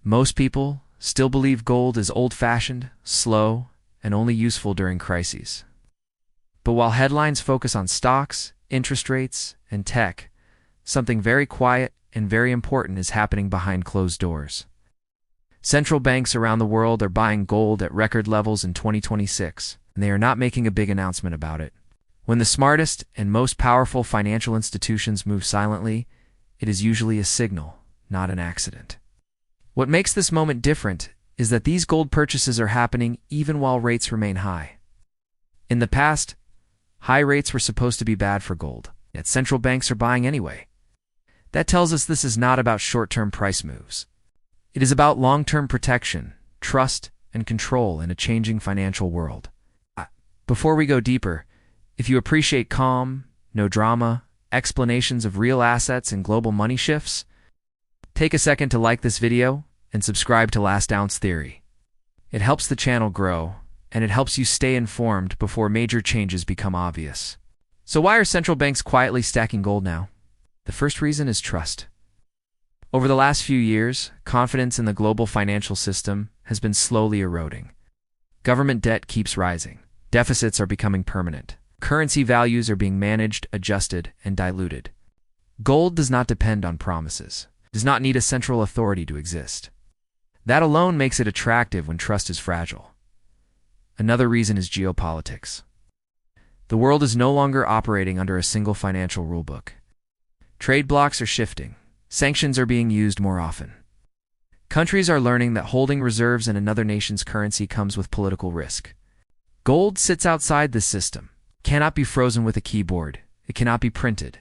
Most people still believe gold is old-fashioned, slow, and only useful during crises. But while headlines focus on stocks, interest rates, and tech, something very quiet and very important is happening behind closed doors. Central banks around the world are buying gold at record levels in 2026, and they are not making a big announcement about it. When the smartest and most powerful financial institutions move silently, it is usually a signal, not an accident. What makes this moment different is that these gold purchases are happening even while rates remain high. In the past, high rates were supposed to be bad for gold, yet central banks are buying anyway. That tells us this is not about short-term price moves. It is about long-term protection, trust, and control in a changing financial world. Before we go deeper, if you appreciate calm, no drama, explanations of real assets and global money shifts, take a second to like this video and subscribe to Last Ounce Theory. It helps the channel grow, and it helps you stay informed before major changes become obvious. So why are central banks quietly stacking gold now? The first reason is trust. Over the last few years, confidence in the global financial system has been slowly eroding. Government debt keeps rising. Deficits are becoming permanent. Currency values are being managed, adjusted, and diluted. Gold does not depend on promises. It does not need a central authority to exist. That alone makes it attractive when trust is fragile. Another reason is geopolitics. The world is no longer operating under a single financial rulebook. Trade blocs are shifting. Sanctions are being used more often. Countries are learning that holding reserves in another nation's currency comes with political risk. Gold sits outside this system. It cannot be frozen with a keyboard. It cannot be printed.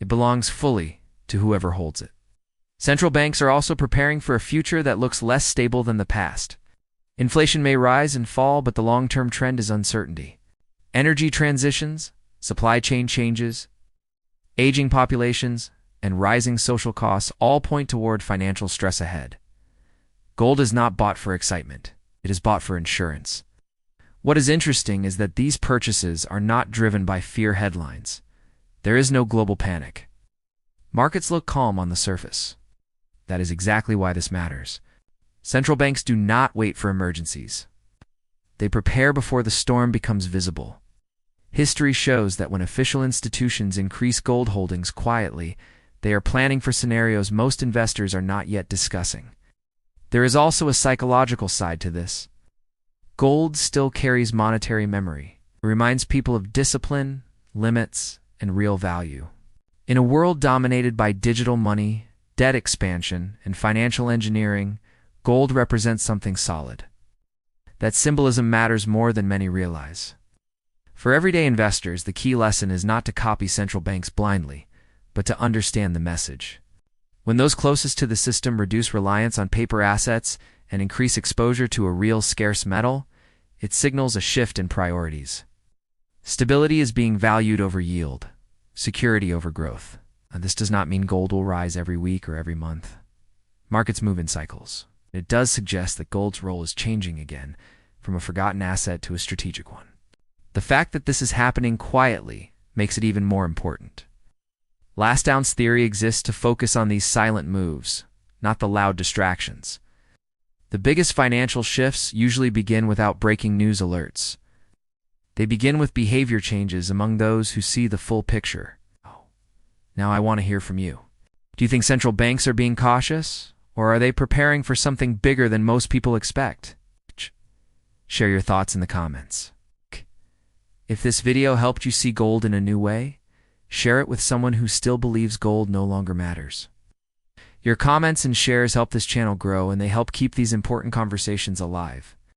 It belongs fully to whoever holds it. Central banks are also preparing for a future that looks less stable than the past. Inflation may rise and fall, but the long-term trend is uncertainty. Energy transitions, supply chain changes, aging populations, and rising social costs all point toward financial stress ahead. Gold is not bought for excitement. It is bought for insurance. What is interesting is that these purchases are not driven by fear headlines. There is no global panic. Markets look calm on the surface. That is exactly why this matters. Central banks do not wait for emergencies. They prepare before the storm becomes visible. History shows that when official institutions increase gold holdings quietly, they are planning for scenarios most investors are not yet discussing. There is also a psychological side to this. Gold still carries monetary memory. It reminds people of discipline, limits, and real value. In a world dominated by digital money, debt expansion, and financial engineering, gold represents something solid. That symbolism matters more than many realize. For everyday investors, the key lesson is not to copy central banks blindly, but to understand the message. When those closest to the system reduce reliance on paper assets and increase exposure to a real scarce metal, it signals a shift in priorities. Stability is being valued over yield, security over growth. And this does not mean gold will rise every week or every month. Markets move in cycles. It does suggest that gold's role is changing again, from a forgotten asset to a strategic one. The fact that this is happening quietly makes it even more important. Last Ounce Theory exists to focus on these silent moves, not the loud distractions. The biggest financial shifts usually begin without breaking news alerts. They begin with behavior changes among those who see the full picture. Now I want to hear from you. Do you think central banks are being cautious, or are they preparing for something bigger than most people expect? Share your thoughts in the comments. If this video helped you see gold in a new way, share it with someone who still believes gold no longer matters. Your comments and shares help this channel grow, and they help keep these important conversations alive.